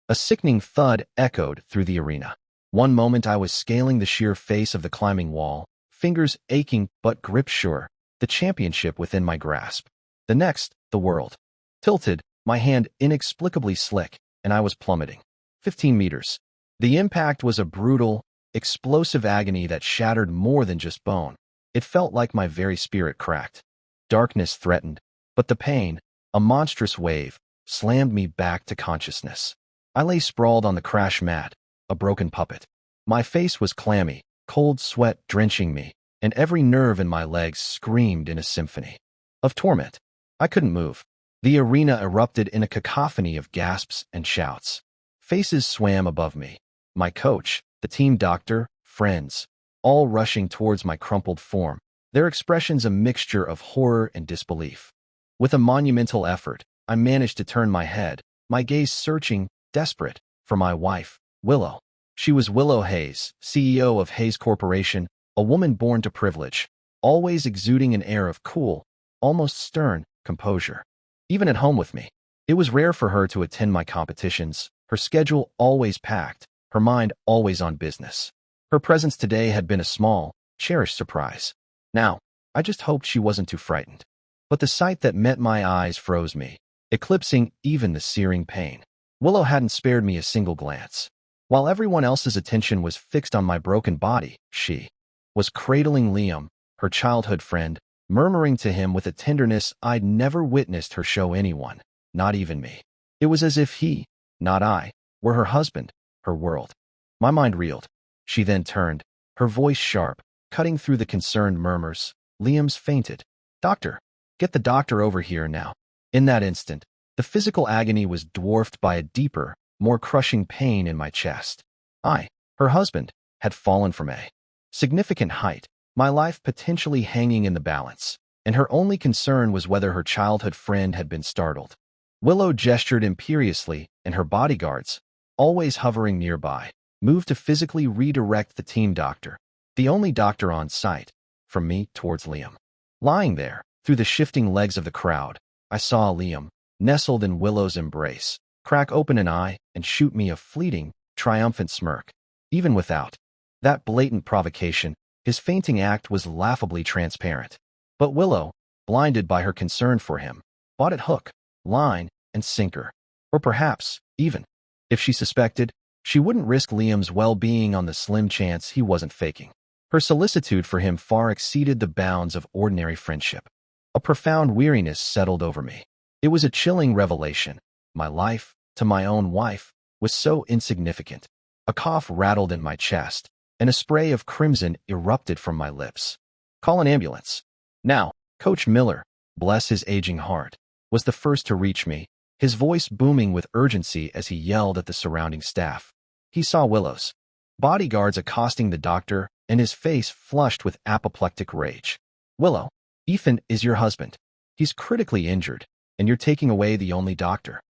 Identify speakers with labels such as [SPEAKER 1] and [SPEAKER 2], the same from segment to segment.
[SPEAKER 1] A sickening thud echoed through the arena. One moment I was scaling the sheer face of the climbing wall, fingers aching but grip sure, the championship within my grasp. The next, the world tilted, my hand inexplicably slick, and I was plummeting. 15 meters. The impact was a brutal, explosive agony that shattered more than just bone. It felt like my very spirit cracked. Darkness threatened, but the pain, a monstrous wave, slammed me back to consciousness. I lay sprawled on the crash mat, a broken puppet. My face was clammy, cold sweat drenching me, and every nerve in my legs screamed in a symphony of torment. I couldn't move. The arena erupted in a cacophony of gasps and shouts. Faces swam above me. My coach, the team doctor, friends, all rushing towards my crumpled form, their expressions a mixture of horror and disbelief. With a monumental effort, I managed to turn my head, my gaze searching, desperate, for my wife, Willow. She was Willow Hayes, CEO of Hayes Corporation, a woman born to privilege, always exuding an air of cool, almost stern, composure. Even at home with me, it was rare for her to attend my competitions, her schedule always packed, her mind always on business. Her presence today had been a small, cherished surprise. Now, I just hoped she wasn't too frightened. But the sight that met my eyes froze me, eclipsing even the searing pain. Willow hadn't spared me a single glance. While everyone else's attention was fixed on my broken body, she was cradling Liam, her childhood friend, murmuring to him with a tenderness I'd never witnessed her show anyone, not even me. It was as if he, not I, were her husband, her world. My mind reeled. She then turned, her voice sharp, cutting through the concerned murmurs. Liam's fainted. Doctor, get the doctor over here now. In that instant, the physical agony was dwarfed by a deeper, more crushing pain in my chest. I, her husband, had fallen from a significant height, my life potentially hanging in the balance, and her only concern was whether her childhood friend had been startled. Willow gestured imperiously, and her bodyguards, always hovering nearby, moved to physically redirect the team doctor, the only doctor on site, from me towards Liam. Lying there, through the shifting legs of the crowd, I saw Liam, nestled in Willow's embrace, crack open an eye and shoot me a fleeting, triumphant smirk. Even without that blatant provocation, his fainting act was laughably transparent. But Willow, blinded by her concern for him, bought it hook, line, and sinker. Or perhaps, even, if she suspected, she wouldn't risk Liam's well-being on the slim chance he wasn't faking. Her solicitude for him far exceeded the bounds of ordinary friendship. A profound weariness settled over me. It was a chilling revelation. My life, to my own wife, was so insignificant. A cough rattled in my chest, and a spray of crimson erupted from my lips. Call an ambulance. Now, Coach Miller, bless his aging heart, was the first to reach me, his voice booming with urgency as he yelled at the surrounding staff. He saw Willow's bodyguards accosting the doctor, and his face flushed with apoplectic rage. Willow, Ethan is your husband. He's critically injured, and you're taking away the only doctor.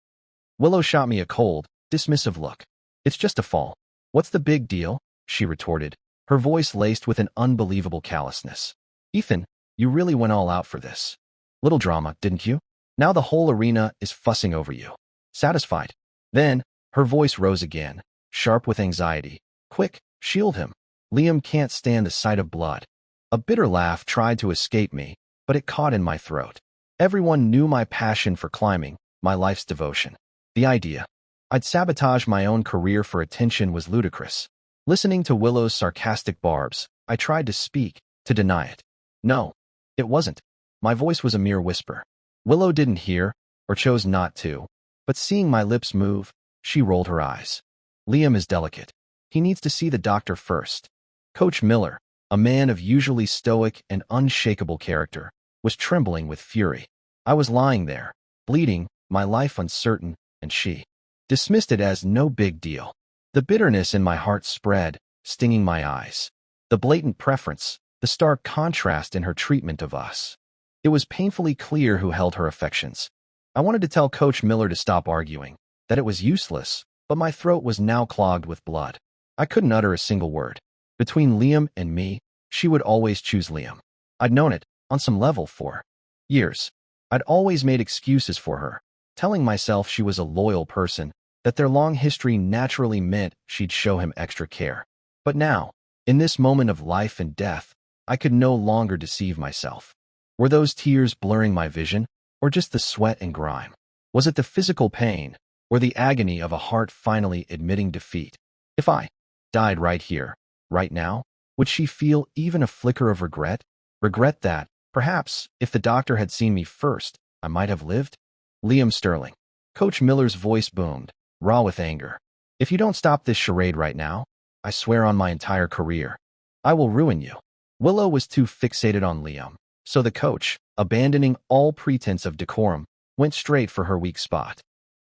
[SPEAKER 1] Willow shot me a cold, dismissive look. It's just a fall. What's the big deal? She retorted, her voice laced with an unbelievable callousness. Ethan, you really went all out for this. Little drama, didn't you? Now the whole arena is fussing over you. Satisfied? Then, her voice rose again, sharp with anxiety. Quick, shield him. Liam can't stand the sight of blood. A bitter laugh tried to escape me, but it caught in my throat. Everyone knew my passion for climbing, my life's devotion. The idea I'd sabotage my own career for attention was ludicrous. Listening to Willow's sarcastic barbs, I tried to speak, to deny it. No, it wasn't. My voice was a mere whisper. Willow didn't hear, or chose not to, but seeing my lips move, she rolled her eyes. Liam is delicate. He needs to see the doctor first. Coach Miller, a man of usually stoic and unshakable character, was trembling with fury. I was lying there, bleeding, my life uncertain, and she dismissed it as no big deal. The bitterness in my heart spread, stinging my eyes. The blatant preference, the stark contrast in her treatment of us. It was painfully clear who held her affections. I wanted to tell Coach Miller to stop arguing, that it was useless, but my throat was now clogged with blood. I couldn't utter a single word. Between Liam and me, she would always choose Liam. I'd known it, on some level, for years. I'd always made excuses for her, telling myself she was a loyal person, that their long history naturally meant she'd show him extra care. But now, in this moment of life and death, I could no longer deceive myself. Were those tears blurring my vision, or just the sweat and grime? Was it the physical pain, or the agony of a heart finally admitting defeat? If I died right here, right now, would she feel even a flicker of regret? Regret that, perhaps, if the doctor had seen me first, I might have lived? Liam Sterling. Coach Miller's voice boomed, raw with anger. If you don't stop this charade right now, I swear on my entire career, I will ruin you. Willow was too fixated on Liam, so the coach, abandoning all pretense of decorum, went straight for her weak spot.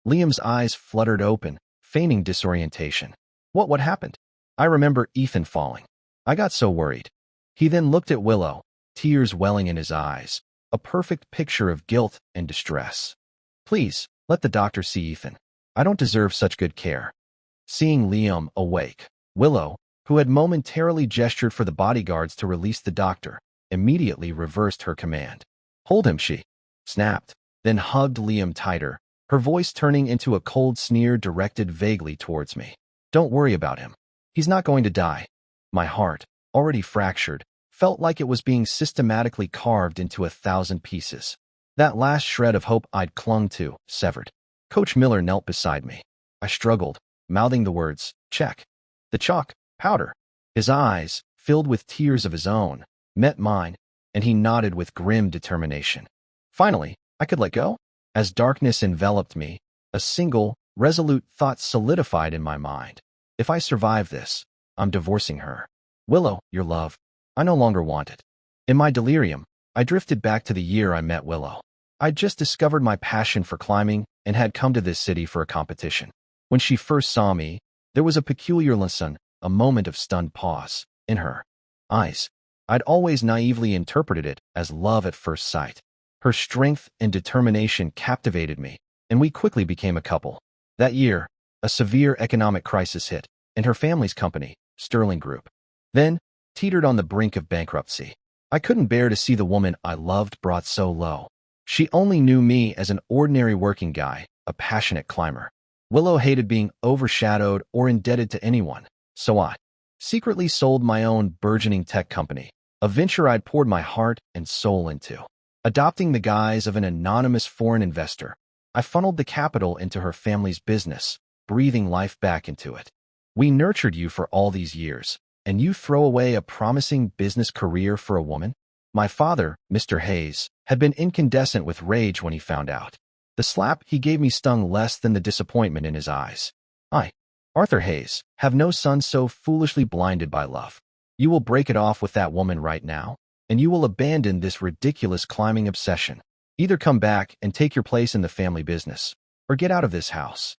[SPEAKER 1] Liam's eyes fluttered open, feigning disorientation. What happened? I remember Ethan falling. I got so worried. He then looked at Willow, tears welling in his eyes, a perfect picture of guilt and distress. Please, let the doctor see Ethan. I don't deserve such good care. Seeing Liam awake, Willow, who had momentarily gestured for the bodyguards to release the doctor, immediately reversed her command. Hold him, she snapped, then hugged Liam tighter, her voice turning into a cold sneer directed vaguely towards me. Don't worry about him. He's not going to die. My heart, already fractured, felt like it was being systematically carved into 1,000 pieces. That last shred of hope I'd clung to, severed. Coach Miller knelt beside me. I struggled, mouthing the words, check. The chalk, powder. His eyes, filled with tears of his own, met mine, and he nodded with grim determination. Finally, I could let go. As darkness enveloped me, a single, resolute thought solidified in my mind. If I survive this, I'm divorcing her. Willow, your love, I no longer want it. In my delirium, I drifted back to the year I met Willow. I'd just discovered my passion for climbing and had come to this city for a competition. When she first saw me, there was a peculiar listen, a moment of stunned pause, in her eyes. I'd always naively interpreted it as love at first sight. Her strength and determination captivated me, and we quickly became a couple. That year, a severe economic crisis hit, and her family's company, Sterling Group, then teetered on the brink of bankruptcy. I couldn't bear to see the woman I loved brought so low. She only knew me as an ordinary working guy, a passionate climber. Willow hated being overshadowed or indebted to anyone, so I secretly sold my own burgeoning tech company, a venture I'd poured my heart and soul into. Adopting the guise of an anonymous foreign investor, I funneled the capital into her family's business, breathing life back into it. We nurtured you for all these years, and you throw away a promising business career for a woman? My father, Mr. Hayes, had been incandescent with rage when he found out. The slap he gave me stung less than the disappointment in his eyes. I, Arthur Hayes, have no son so foolishly blinded by love. You will break it off with that woman right now, and you will abandon this ridiculous climbing obsession. Either come back and take your place in the family business, or get out of this house.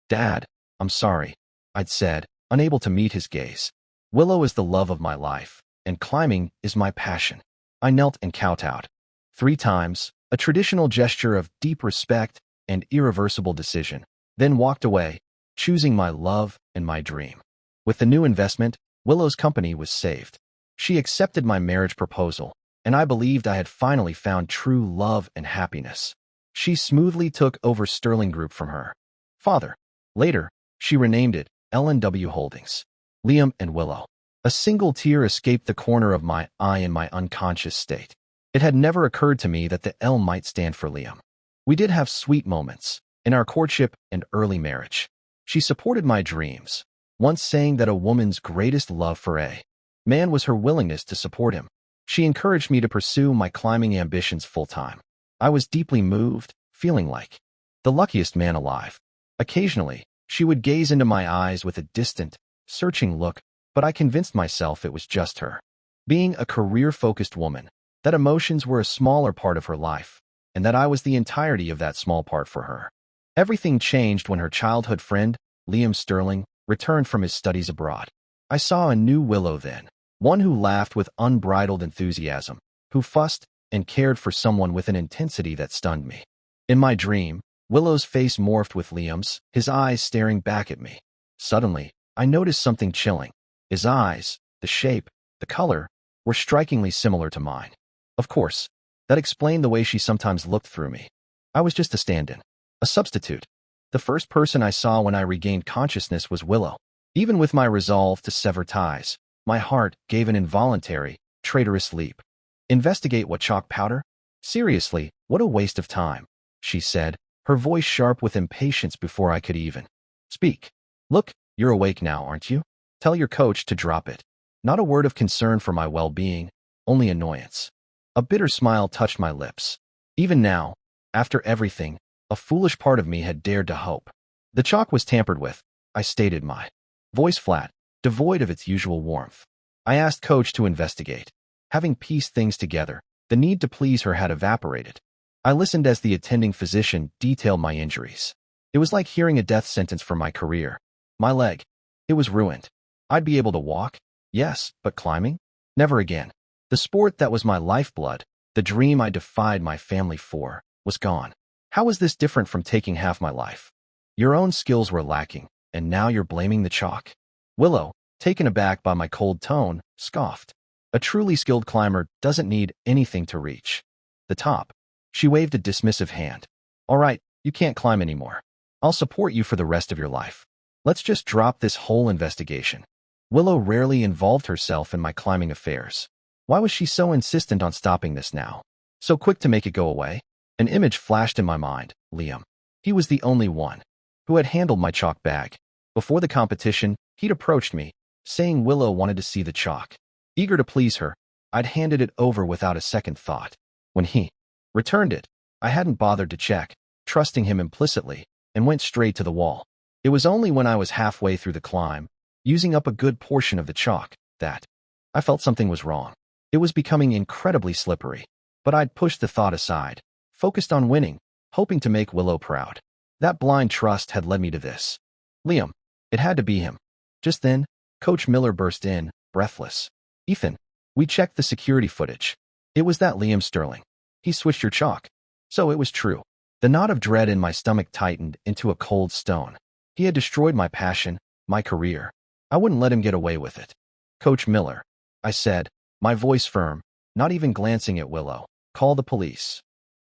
[SPEAKER 1] Dad, I'm sorry, I'd said, unable to meet his gaze. Willow is the love of my life, and climbing is my passion. I knelt and kowtowed 3 times, a traditional gesture of deep respect and irreversible decision, then walked away, choosing my love and my dream. With the new investment, Willow's company was saved. She accepted my marriage proposal, and I believed I had finally found true love and happiness. She smoothly took over Sterling Group from her father. Later, she renamed it L&W Holdings. Liam and Willow. A single tear escaped the corner of my eye in my unconscious state. It had never occurred to me that the L might stand for Liam. We did have sweet moments in our courtship and early marriage. She supported my dreams, once saying that a woman's greatest love for a man was her willingness to support him. She encouraged me to pursue my climbing ambitions full-time. I was deeply moved, feeling like the luckiest man alive. Occasionally, she would gaze into my eyes with a distant, searching look, but I convinced myself it was just her. Being a career-focused woman, that emotions were a smaller part of her life, and that I was the entirety of that small part for her. Everything changed when her childhood friend, Liam Sterling, returned from his studies abroad. I saw a new Willow then, one who laughed with unbridled enthusiasm, who fussed and cared for someone with an intensity that stunned me. In my dream, Willow's face morphed with Liam's, his eyes staring back at me. Suddenly, I noticed something chilling. His eyes, the shape, the color, were strikingly similar to mine. Of course, that explained the way she sometimes looked through me. I was just a stand-in, a substitute. The first person I saw when I regained consciousness was Willow. Even with my resolve to sever ties, my heart gave an involuntary, traitorous leap. Investigate what chalk powder? Seriously, what a waste of time, she said, her voice sharp with impatience before I could even speak. Look, you're awake now, aren't you? Tell your coach to drop it. Not a word of concern for my well-being, only annoyance. A bitter smile touched my lips. Even now, after everything, a foolish part of me had dared to hope. The chalk was tampered with, I stated, my voice flat, devoid of its usual warmth. I asked Coach to investigate. Having pieced things together, the need to please her had evaporated. I listened as the attending physician detailed my injuries. It was like hearing a death sentence for my career. My leg. It was ruined. I'd be able to walk, yes, but climbing? Never again. The sport that was my lifeblood, the dream I defied my family for, was gone. How was this different from taking half my life? Your own skills were lacking, and now you're blaming the chalk. Willow, taken aback by my cold tone, scoffed. A truly skilled climber doesn't need anything to reach the top. She waved a dismissive hand. All right, you can't climb anymore. I'll support you for the rest of your life. Let's just drop this whole investigation. Willow rarely involved herself in my climbing affairs. Why was she so insistent on stopping this now? So quick to make it go away? An image flashed in my mind, Liam. He was the only one who had handled my chalk bag. Before the competition, he'd approached me, saying Willow wanted to see the chalk. Eager to please her, I'd handed it over without a second thought. When he returned it, I hadn't bothered to check, trusting him implicitly, and went straight to the wall. It was only when I was halfway through the climb, using up a good portion of the chalk, that I felt something was wrong. It was becoming incredibly slippery, but I'd pushed the thought aside, focused on winning, hoping to make Willow proud. That blind trust had led me to this. Liam. It had to be him. Just then, Coach Miller burst in, breathless. Ethan, we checked the security footage. It was that Liam Sterling. He switched your chalk. So it was true. The knot of dread in my stomach tightened into a cold stone. He had destroyed my passion, my career. I wouldn't let him get away with it. Coach Miller, I said, my voice firm, not even glancing at Willow. Call the police.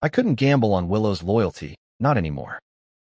[SPEAKER 1] I couldn't gamble on Willow's loyalty, not anymore.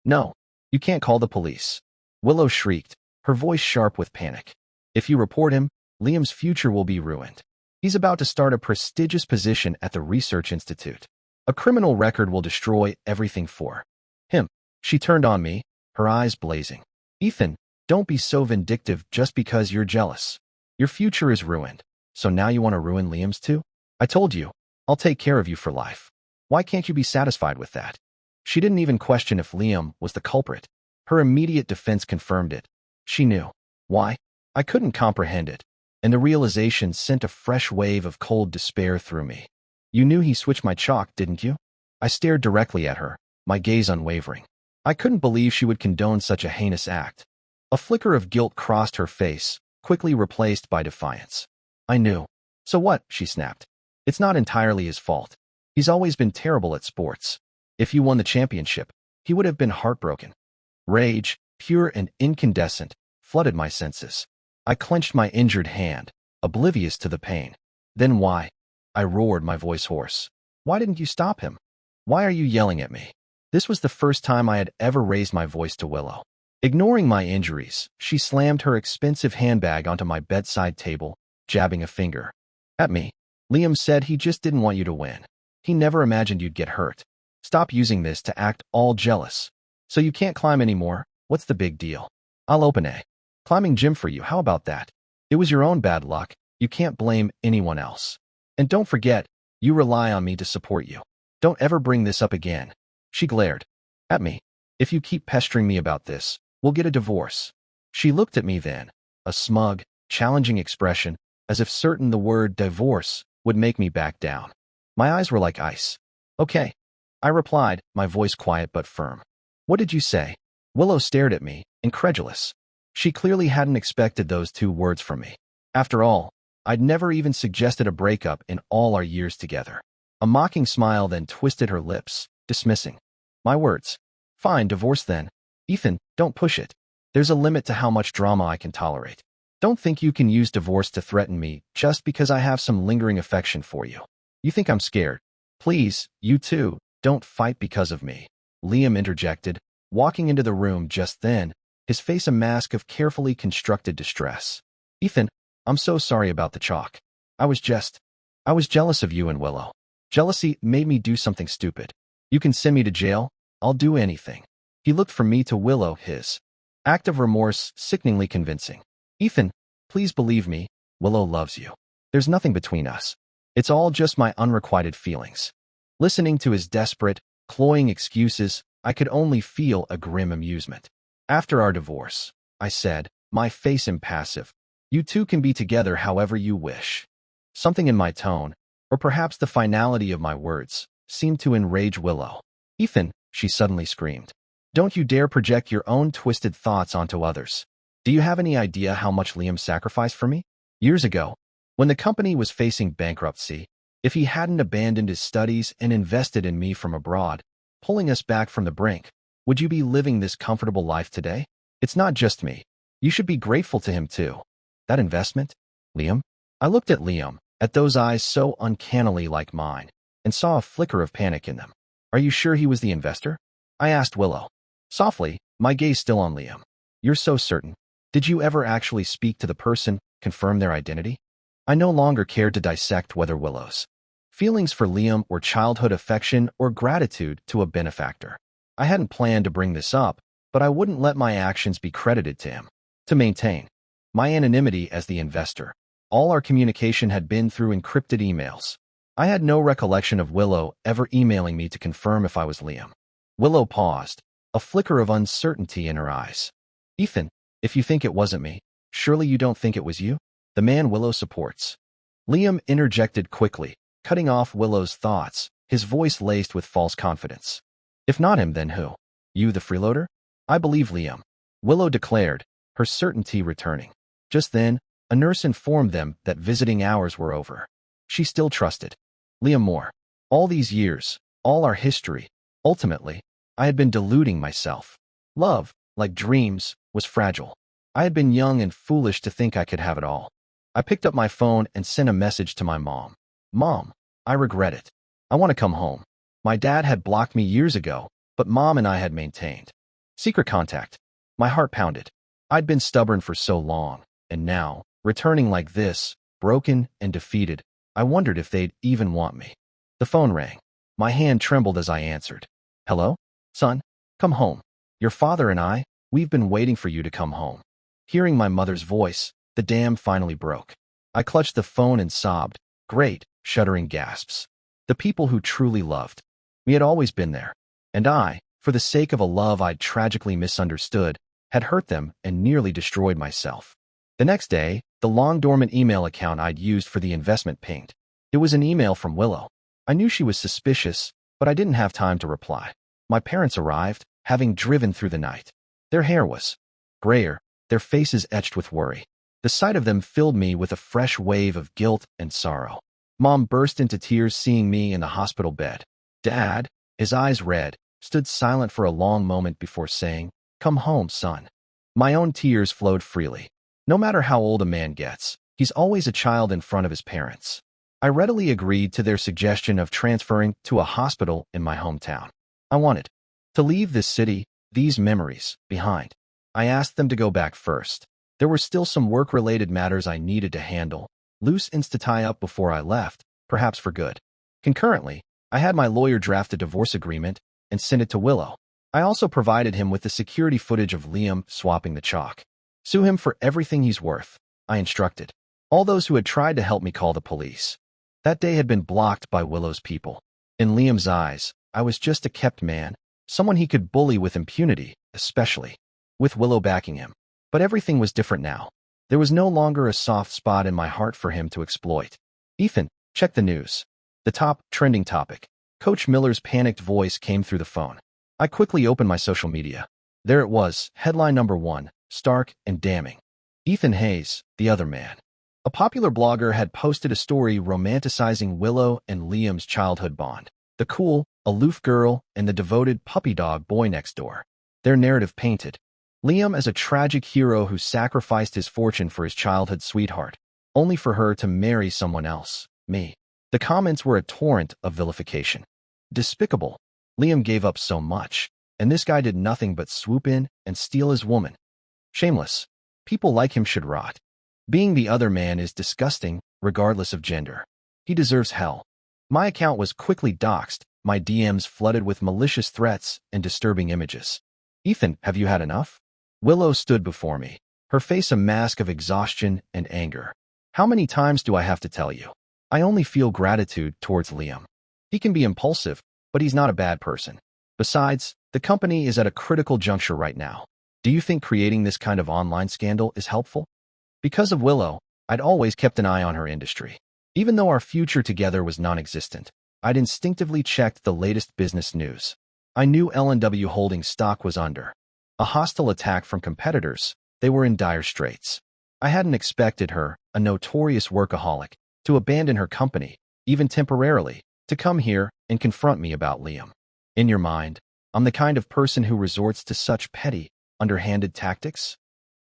[SPEAKER 1] No, you can't call the police. Willow shrieked, her voice sharp with panic. If you report him, Liam's future will be ruined. He's about to start a prestigious position at the Research Institute. A criminal record will destroy everything for him. She turned on me, her eyes blazing. Ethan, don't be so vindictive just because you're jealous. Your future is ruined. So now you want to ruin Liam's too? I told you, I'll take care of you for life. Why can't you be satisfied with that? She didn't even question if Liam was the culprit. Her immediate defense confirmed it. She knew. Why? I couldn't comprehend it, and the realization sent a fresh wave of cold despair through me. You knew he switched my chalk, didn't you? I stared directly at her, my gaze unwavering. I couldn't believe she would condone such a heinous act. A flicker of guilt crossed her face, quickly replaced by defiance. I knew. So what? She snapped. It's not entirely his fault. He's always been terrible at sports. If you won the championship, he would have been heartbroken. Rage, pure and incandescent, flooded my senses. I clenched my injured hand, oblivious to the pain. Then why? I roared, my voice hoarse. Why didn't you stop him? Why are you yelling at me? This was the first time I had ever raised my voice to Willow. Ignoring my injuries, she slammed her expensive handbag onto my bedside table, jabbing a finger at me. Liam said he just didn't want you to win. He never imagined you'd get hurt. Stop using this to act all jealous. So you can't climb anymore? What's the big deal? I'll open a climbing gym for you. How about that? It was your own bad luck. You can't blame anyone else. And don't forget, you rely on me to support you. Don't ever bring this up again. She glared at me. If you keep pestering me about this, we'll get a divorce. She looked at me then, a smug, challenging expression, as if certain the word divorce would make me back down. My eyes were like ice. Okay, I replied, my voice quiet but firm. What did you say? Willow stared at me, incredulous. She clearly hadn't expected those two words from me. After all, I'd never even suggested a breakup in all our years together. A mocking smile then twisted her lips, dismissing my words. Fine, divorce then. Ethan, don't push it. There's a limit to how much drama I can tolerate. Don't think you can use divorce to threaten me just because I have some lingering affection for you. You think I'm scared? Please, you too, don't fight because of me. Liam interjected, walking into the room just then, his face a mask of carefully constructed distress. "Ethan, I'm so sorry about the chalk. I was jealous of you and Willow. Jealousy made me do something stupid. You can send me to jail. I'll do anything." He looked from me to Willow, his act of remorse sickeningly convincing. "Ethan, please believe me, Willow loves you. There's nothing between us. It's all just my unrequited feelings." Listening to his desperate, cloying excuses, I could only feel a grim amusement. "After our divorce," I said, my face impassive, "you two can be together however you wish." Something in my tone, or perhaps the finality of my words, seemed to enrage Willow. "Ethan," she suddenly screamed, "don't you dare project your own twisted thoughts onto others. Do you have any idea how much Liam sacrificed for me? Years ago, when the company was facing bankruptcy, if he hadn't abandoned his studies and invested in me from abroad, pulling us back from the brink, would you be living this comfortable life today? It's not just me. You should be grateful to him too." "That investment? Liam?" I looked at Liam, at those eyes so uncannily like mine, and saw a flicker of panic in them. "Are you sure he was the investor?" I asked Willow. Softly, my gaze still on Liam. "You're so certain. Did you ever actually speak to the person, confirm their identity?" I no longer cared to dissect whether Willow's feelings for Liam were childhood affection or gratitude to a benefactor. I hadn't planned to bring this up, but I wouldn't let my actions be credited to him. To maintain my anonymity as the investor, all our communication had been through encrypted emails. I had no recollection of Willow ever emailing me to confirm if I was Liam. Willow paused, a flicker of uncertainty in her eyes. "Ethan, if you think it wasn't me, surely you don't think it was you? The man Willow supports." Liam interjected quickly, cutting off Willow's thoughts, his voice laced with false confidence. "If not him, then who? You the freeloader?" "I believe Liam," Willow declared, her certainty returning. Just then, a nurse informed them that visiting hours were over. She still trusted Liam more. All these years, all our history, ultimately, I had been deluding myself. Love, like dreams, was fragile. I had been young and foolish to think I could have it all. I picked up my phone and sent a message to my mom. "Mom, I regret it. I want to come home." My dad had blocked me years ago, but Mom and I had maintained secret contact. My heart pounded. I'd been stubborn for so long, and now, returning like this, broken and defeated, I wondered if they'd even want me. The phone rang. My hand trembled as I answered. "Hello? Son, come home. Your father and we've been waiting for you to come home." Hearing my mother's voice, the dam finally broke. I clutched the phone and sobbed, great, shuddering gasps. The people who truly loved me had always been there, and I, for the sake of a love I'd tragically misunderstood, had hurt them and nearly destroyed myself. The next day, the long-dormant email account I'd used for the investment pinged. It was an email from Willow. I knew she was suspicious, but I didn't have time to reply. My parents arrived, having driven through the night. Their hair was grayer, their faces etched with worry. The sight of them filled me with a fresh wave of guilt and sorrow. Mom burst into tears seeing me in the hospital bed. Dad, his eyes red, stood silent for a long moment before saying, "Come home, son." My own tears flowed freely. No matter how old a man gets, he's always a child in front of his parents. I readily agreed to their suggestion of transferring to a hospital in my hometown. I wanted to leave this city, these memories, behind. I asked them to go back first. There were still some work-related matters I needed to handle, loose ends to tie up before I left, perhaps for good. Concurrently, I had my lawyer draft a divorce agreement and send it to Willow. I also provided him with the security footage of Liam swapping the chalk. "Sue him for everything he's worth," I instructed. All those who had tried to help me call the police. That day had been blocked by Willow's people. In Liam's eyes, I was just a kept man, someone he could bully with impunity, especially with Willow backing him. But everything was different now. There was no longer a soft spot in my heart for him to exploit. "Ethan, check the news." The top trending topic. Coach Miller's panicked voice came through the phone. I quickly opened my social media. There it was, headline number 1, stark and damning. Ethan Hayes, the other man. A popular blogger had posted a story romanticizing Willow and Liam's childhood bond. The cool, aloof girl and the devoted puppy dog boy next door. Their narrative painted Liam as a tragic hero who sacrificed his fortune for his childhood sweetheart, only for her to marry someone else, me. The comments were a torrent of vilification. Despicable. Liam gave up so much. and this guy did nothing but swoop in and steal his woman. Shameless. People like him should rot. Being the other man is disgusting, regardless of gender. He deserves hell. My account was quickly doxxed, my DMs flooded with malicious threats and disturbing images. Ethan, have you had enough? Willow stood before me, her face a mask of exhaustion and anger. How many times do I have to tell you? I only feel gratitude towards Liam. He can be impulsive, but he's not a bad person. Besides, the company is at a critical juncture right now. Do you think creating this kind of online scandal is helpful? Because of Willow, I'd always kept an eye on her industry. Even though our future together was non-existent, I'd instinctively checked the latest business news. I knew L&W Holdings stock was under a hostile attack from competitors. They were in dire straits. I hadn't expected her, a notorious workaholic, to abandon her company, even temporarily, to come here and confront me about Liam. In your mind, I'm the kind of person who resorts to such petty, underhanded tactics?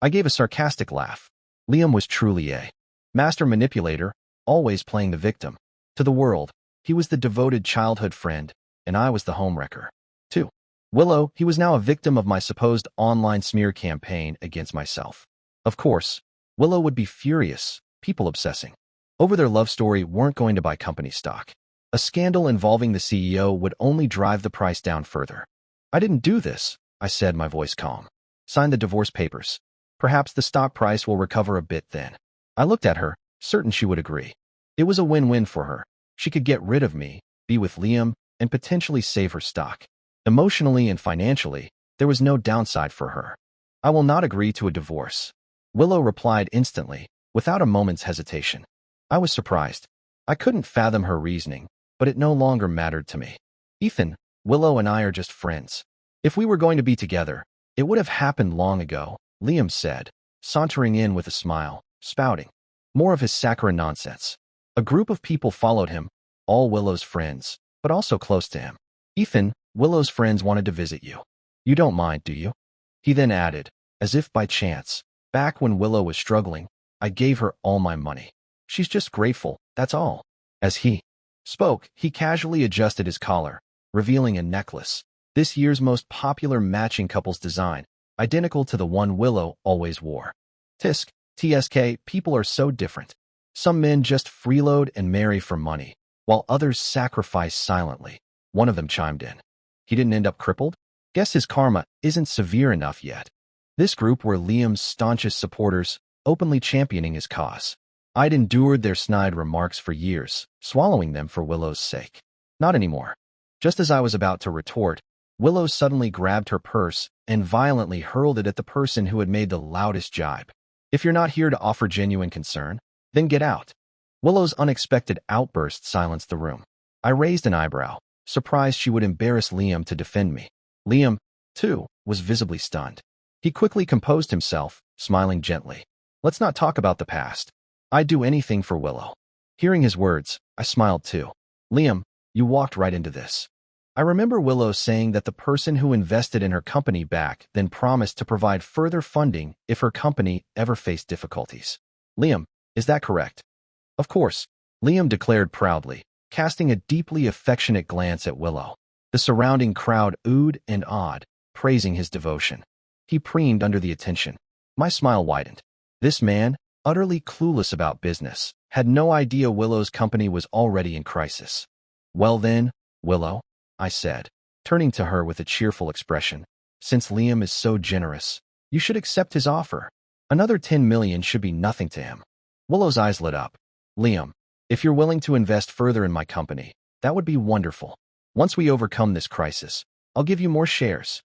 [SPEAKER 1] I gave a sarcastic laugh. Liam was truly a master manipulator, always playing the victim. To the world, he was the devoted childhood friend, and I was the homewrecker. To Willow, he was now a victim of my supposed online smear campaign against myself. Of course, Willow would be furious, people obsessing over their love story weren't going to buy company stock. A scandal involving the CEO would only drive the price down further. I didn't do this, I said, my voice calm. Sign the divorce papers. Perhaps the stock price will recover a bit then. I looked at her, certain she would agree. It was a win-win for her. She could get rid of me, be with Liam, and potentially save her stock. Emotionally and financially, there was no downside for her. I will not agree to a divorce. Willow replied instantly, without a moment's hesitation. I was surprised. I couldn't fathom her reasoning, but it no longer mattered to me. Ethan, Willow and I are just friends. If we were going to be together, it would have happened long ago, Liam said, sauntering in with a smile, spouting more of his saccharine nonsense. A group of people followed him, all Willow's friends, but also close to him. Ethan, Willow's friends wanted to visit you. You don't mind, do you? He then added, as if by chance, back when Willow was struggling, I gave her all my money. She's just grateful, that's all. As he spoke, he casually adjusted his collar, revealing a necklace, this year's most popular matching couples design, identical to the one Willow always wore. TSK, people are so different. Some men just freeload and marry for money, while others sacrifice silently. One of them chimed in. He didn't end up crippled? Guess his karma isn't severe enough yet. This group were Liam's staunchest supporters, openly championing his cause. I'd endured their snide remarks for years, swallowing them for Willow's sake. Not anymore. Just as I was about to retort, Willow suddenly grabbed her purse and violently hurled it at the person who had made the loudest jibe. If you're not here to offer genuine concern, then get out. Willow's unexpected outburst silenced the room. I raised an eyebrow, surprised she would embarrass Liam to defend me. Liam, too, was visibly stunned. He quickly composed himself, smiling gently. Let's not talk about the past. I'd do anything for Willow. Hearing his words, I smiled too. Liam, you walked right into this. I remember Willow saying that the person who invested in her company back then promised to provide further funding if her company ever faced difficulties. Liam, is that correct? Of course, Liam declared proudly, casting a deeply affectionate glance at Willow. The surrounding crowd oohed and awed, praising his devotion. He preened under the attention. My smile widened. This man, utterly clueless about business, had no idea Willow's company was already in crisis. Well then, Willow, I said, turning to her with a cheerful expression, since Liam is so generous, you should accept his offer. Another 10 million should be nothing to him. Willow's eyes lit up. Liam, if you're willing to invest further in my company, that would be wonderful. Once we overcome this crisis, I'll give you more shares.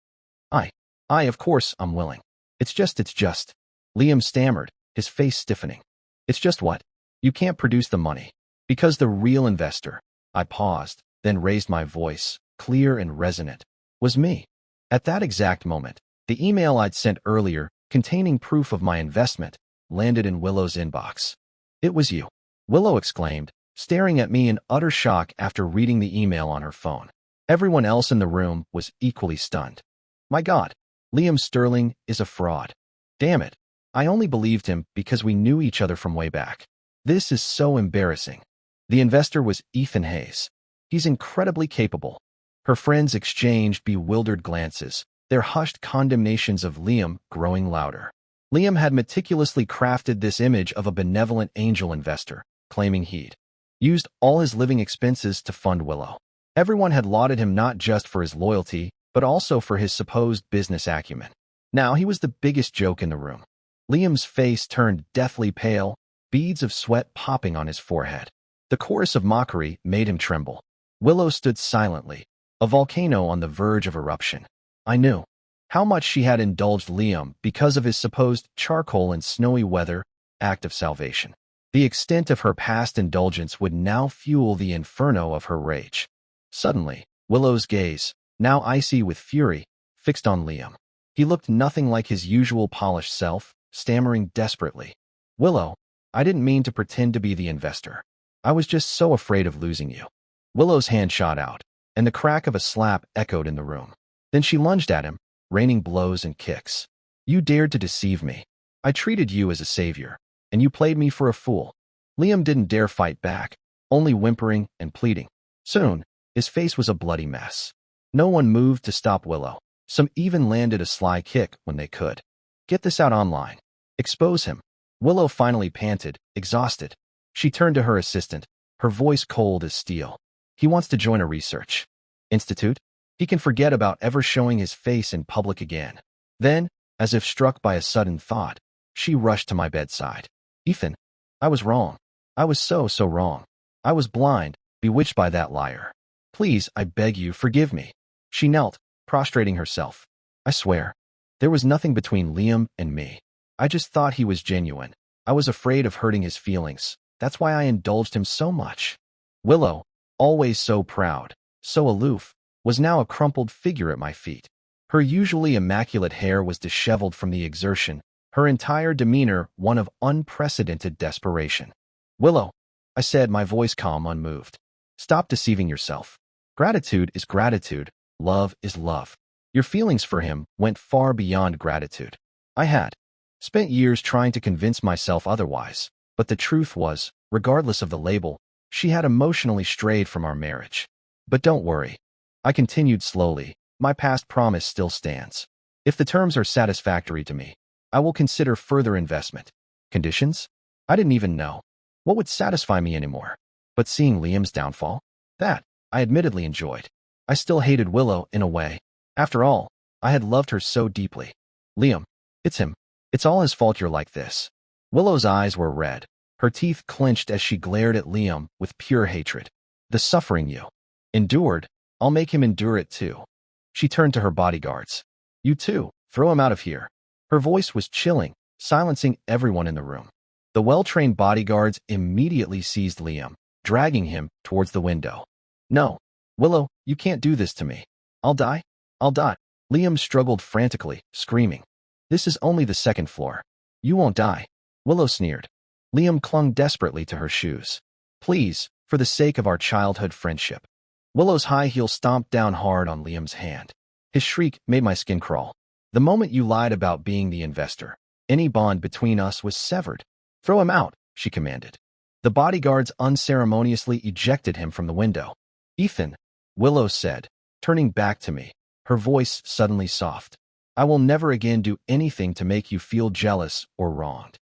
[SPEAKER 1] Of course, I'm willing. It's just. Liam stammered, his face stiffening. It's just what? You can't produce the money. Because the real investor, I paused, then raised my voice, clear and resonant, was me. At that exact moment, the email I'd sent earlier, containing proof of my investment, landed in Willow's inbox. It was you, Willow exclaimed, staring at me in utter shock after reading the email on her phone. Everyone else in the room was equally stunned. My God, Liam Sterling is a fraud. Damn it. I only believed him because we knew each other from way back. This is so embarrassing. The investor was Ethan Hayes. He's incredibly capable. Her friends exchanged bewildered glances, their hushed condemnations of Liam growing louder. Liam had meticulously crafted this image of a benevolent angel investor, claiming he'd used all his living expenses to fund Willow. Everyone had lauded him not just for his loyalty, but also for his supposed business acumen. Now he was the biggest joke in the room. Liam's face turned deathly pale, beads of sweat popping on his forehead. The chorus of mockery made him tremble. Willow stood silently, a volcano on the verge of eruption. I knew how much she had indulged Liam because of his supposed charcoal and snowy weather act of salvation. The extent of her past indulgence would now fuel the inferno of her rage. Suddenly, Willow's gaze, now icy with fury, fixed on Liam. He looked nothing like his usual polished self, stammering desperately. Willow, I didn't mean to pretend to be the investor. I was just so afraid of losing you. Willow's hand shot out, and the crack of a slap echoed in the room. Then she lunged at him, raining blows and kicks. You dared to deceive me. I treated you as a savior, and you played me for a fool. Liam didn't dare fight back, only whimpering and pleading. Soon, his face was a bloody mess. No one moved to stop Willow. Some even landed a sly kick when they could. Get this out online. Expose him. Willow finally panted, exhausted. She turned to her assistant, her voice cold as steel. He wants to join a research institute. He can forget about ever showing his face in public again. Then, as if struck by a sudden thought, she rushed to my bedside. Ethan, I was wrong. I was so wrong. I was blind, bewitched by that liar. Please, I beg you, forgive me. She knelt, prostrating herself. I swear, there was nothing between Liam and me. I just thought he was genuine. I was afraid of hurting his feelings. That's why I indulged him so much. Willow, always so proud, so aloof, was now a crumpled figure at my feet. Her usually immaculate hair was disheveled from the exertion, her entire demeanor one of unprecedented desperation. Willow, I said, my voice calm, unmoved. Stop deceiving yourself. Gratitude is gratitude. Love is love. Your feelings for him went far beyond gratitude. I had spent years trying to convince myself otherwise, but the truth was, regardless of the label, she had emotionally strayed from our marriage. But don't worry. I continued slowly. My past promise still stands. If the terms are satisfactory to me, I will consider further investment. Conditions? I didn't even know what would satisfy me anymore. But seeing Liam's downfall, that I admittedly enjoyed. I still hated Willow in a way. After all, I had loved her so deeply. Liam, it's him. It's all his fault you're like this. Willow's eyes were red. Her teeth clenched as she glared at Liam with pure hatred. The suffering you endured, I'll make him endure it too. She turned to her bodyguards. You too, throw him out of here. Her voice was chilling, silencing everyone in the room. The well-trained bodyguards immediately seized Liam, dragging him towards the window. No, Willow, you can't do this to me. I'll die. I'll die. Liam struggled frantically, screaming. This is only the second floor. You won't die. Willow sneered. Liam clung desperately to her shoes. Please, for the sake of our childhood friendship. Willow's high heel stomped down hard on Liam's hand. His shriek made my skin crawl. The moment you lied about being the investor, any bond between us was severed. Throw him out, she commanded. The bodyguards unceremoniously ejected him from the window. Ethan, Willow said, turning back to me, her voice suddenly soft. I will never again do anything to make you feel jealous or wronged.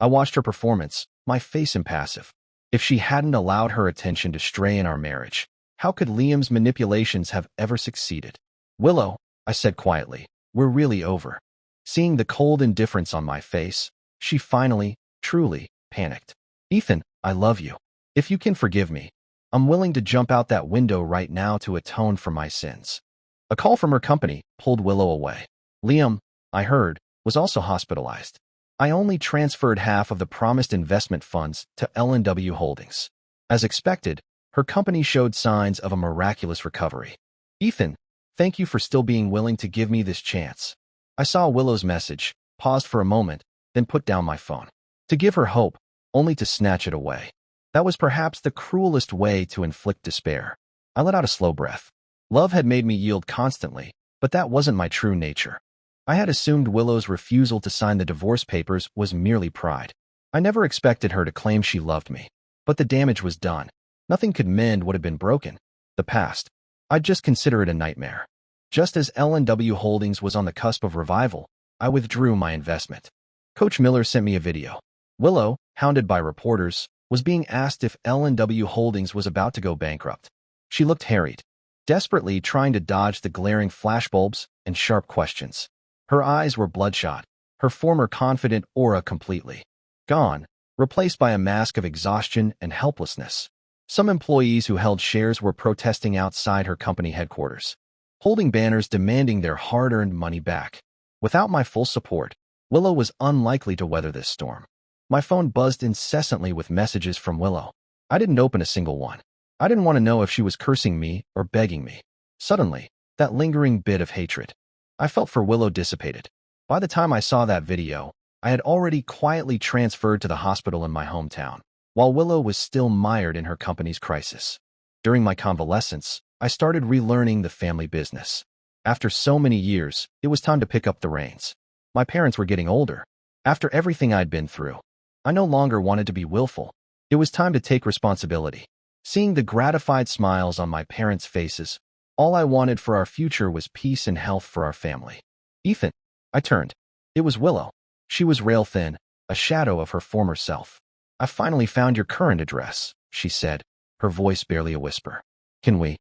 [SPEAKER 1] I watched her performance, my face impassive. If she hadn't allowed her attention to stray in our marriage, how could Liam's manipulations have ever succeeded? Willow, I said quietly, we're really over. Seeing the cold indifference on my face, she finally, truly, panicked. Ethan, I love you. If you can forgive me, I'm willing to jump out that window right now to atone for my sins. A call from her company pulled Willow away. Liam, I heard, was also hospitalized. I only transferred half of the promised investment funds to L&W Holdings. As expected, her company showed signs of a miraculous recovery. Ethan, thank you for still being willing to give me this chance. I saw Willow's message, paused for a moment, then put down my phone. To give her hope, only to snatch it away. That was perhaps the cruelest way to inflict despair. I let out a slow breath. Love had made me yield constantly, but that wasn't my true nature. I had assumed Willow's refusal to sign the divorce papers was merely pride. I never expected her to claim she loved me. But the damage was done. Nothing could mend what had been broken. The past. I'd just consider it a nightmare. Just as L&W Holdings was on the cusp of revival, I withdrew my investment. Coach Miller sent me a video. Willow, hounded by reporters, was being asked if L&W Holdings was about to go bankrupt. She looked harried, desperately trying to dodge the glaring flashbulbs and sharp questions. Her eyes were bloodshot, her former confident aura completely gone, replaced by a mask of exhaustion and helplessness. Some employees who held shares were protesting outside her company headquarters, holding banners demanding their hard-earned money back. Without my full support, Willow was unlikely to weather this storm. My phone buzzed incessantly with messages from Willow. I didn't open a single one. I didn't want to know if she was cursing me or begging me. Suddenly, that lingering bit of hatred I felt for Willow dissipated. By the time I saw that video, I had already quietly transferred to the hospital in my hometown, while Willow was still mired in her company's crisis. During my convalescence, I started relearning the family business. After so many years, it was time to pick up the reins. My parents were getting older. After everything I'd been through, I no longer wanted to be willful. It was time to take responsibility. Seeing the gratified smiles on my parents' faces, all I wanted for our future was peace and health for our family. Ethan, I turned. It was Willow. She was rail-thin, a shadow of her former self. I finally found your current address, she said, her voice barely a whisper. Can we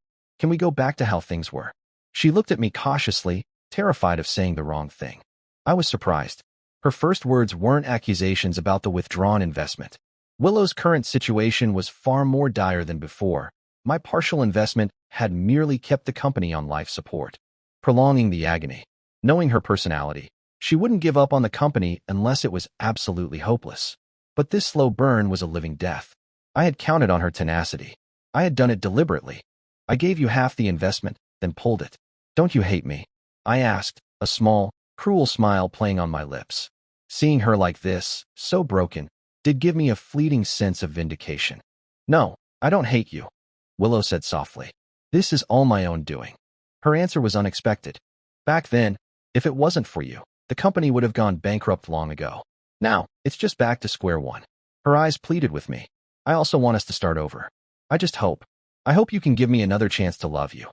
[SPEAKER 1] go back to how things were? She looked at me cautiously, terrified of saying the wrong thing. I was surprised. Her first words weren't accusations about the withdrawn investment. Willow's current situation was far more dire than before. My partial investment had merely kept the company on life support, prolonging the agony. Knowing her personality, she wouldn't give up on the company unless it was absolutely hopeless. But this slow burn was a living death. I had counted on her tenacity. I had done it deliberately. I gave you half the investment, then pulled it. Don't you hate me? I asked, a small, cruel smile playing on my lips. Seeing her like this, so broken, did give me a fleeting sense of vindication. No, I don't hate you, Willow said softly. This is all my own doing. Her answer was unexpected. Back then, if it wasn't for you, the company would have gone bankrupt long ago. Now, it's just back to square one. Her eyes pleaded with me. I also want us to start over. I hope you can give me another chance to love you.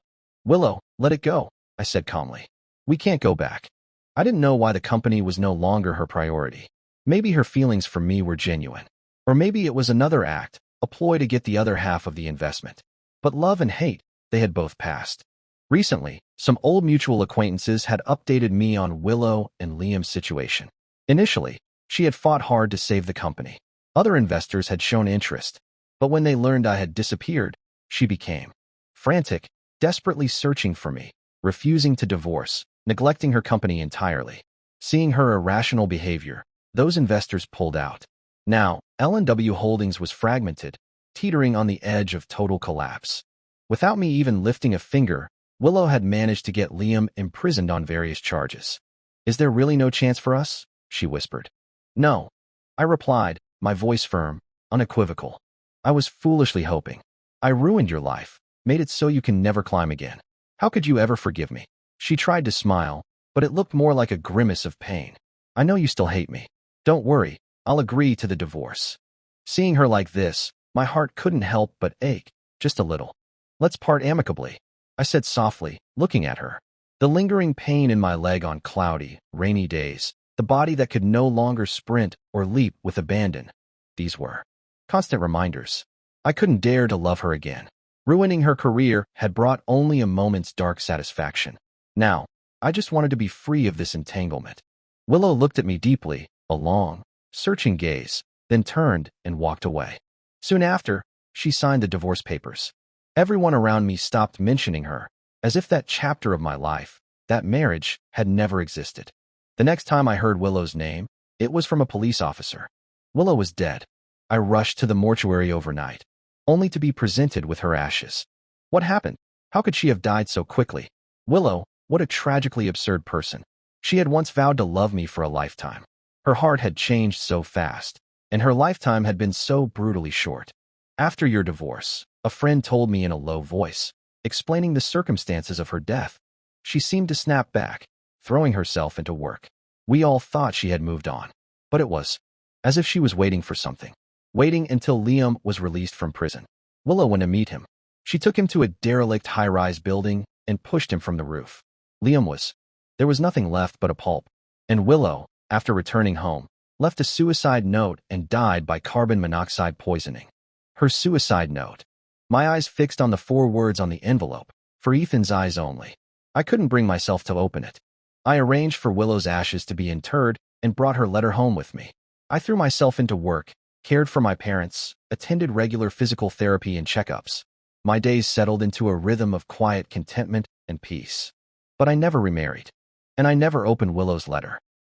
[SPEAKER 1] Willow, let it go, I said calmly. We can't go back. I didn't know why the company was no longer her priority. Maybe her feelings for me were genuine. Or maybe it was another act, a ploy to get the other half of the investment. But love and hate, they had both passed. Recently, some old mutual acquaintances had updated me on Willow and Liam's situation. Initially, she had fought hard to save the company. Other investors had shown interest. But when they learned I had disappeared, she became frantic, desperately searching for me, refusing to divorce, neglecting her company entirely. Seeing her irrational behavior, those investors pulled out. Now, L&W Holdings was fragmented, teetering on the edge of total collapse. Without me even lifting a finger, Willow had managed to get Liam imprisoned on various charges. Is there really no chance for us? She whispered. No, I replied, my voice firm, unequivocal. I was foolishly hoping. I ruined your life, made it so you can never climb again. How could you ever forgive me? She tried to smile, but it looked more like a grimace of pain. I know you still hate me. Don't worry, I'll agree to the divorce. Seeing her like this, my heart couldn't help but ache, just a little. Let's part amicably, I said softly, looking at her. The lingering pain in my leg on cloudy, rainy days, the body that could no longer sprint or leap with abandon. These were constant reminders. I couldn't dare to love her again. Ruining her career had brought only a moment's dark satisfaction. Now, I just wanted to be free of this entanglement. Willow looked at me deeply, a long, searching gaze, then turned and walked away. Soon after, she signed the divorce papers. Everyone around me stopped mentioning her, as if that chapter of my life, that marriage, had never existed. The next time I heard Willow's name, it was from a police officer. Willow was dead. I rushed to the mortuary overnight, only to be presented with her ashes. What happened? How could she have died so quickly? Willow, what a tragically absurd person. She had once vowed to love me for a lifetime. Her heart had changed so fast, and her lifetime had been so brutally short. After your divorce, a friend told me in a low voice, explaining the circumstances of her death. She seemed to snap back, throwing herself into work. We all thought she had moved on, but it was as if she was waiting for something. Waiting until Liam was released from prison. Willow went to meet him. She took him to a derelict high-rise building and pushed him from the roof. There was nothing left but a pulp. And Willow, after returning home, left a suicide note and died by carbon monoxide poisoning. Her suicide note. My eyes fixed on the 4 words on the envelope, for Ethan's eyes only. I couldn't bring myself to open it. I arranged for Willow's ashes to be interred and brought her letter home with me. I threw myself into work, cared for my parents, attended regular physical therapy and checkups. My days settled into a rhythm of quiet contentment and peace. But I never remarried. And I never opened Willow's letter.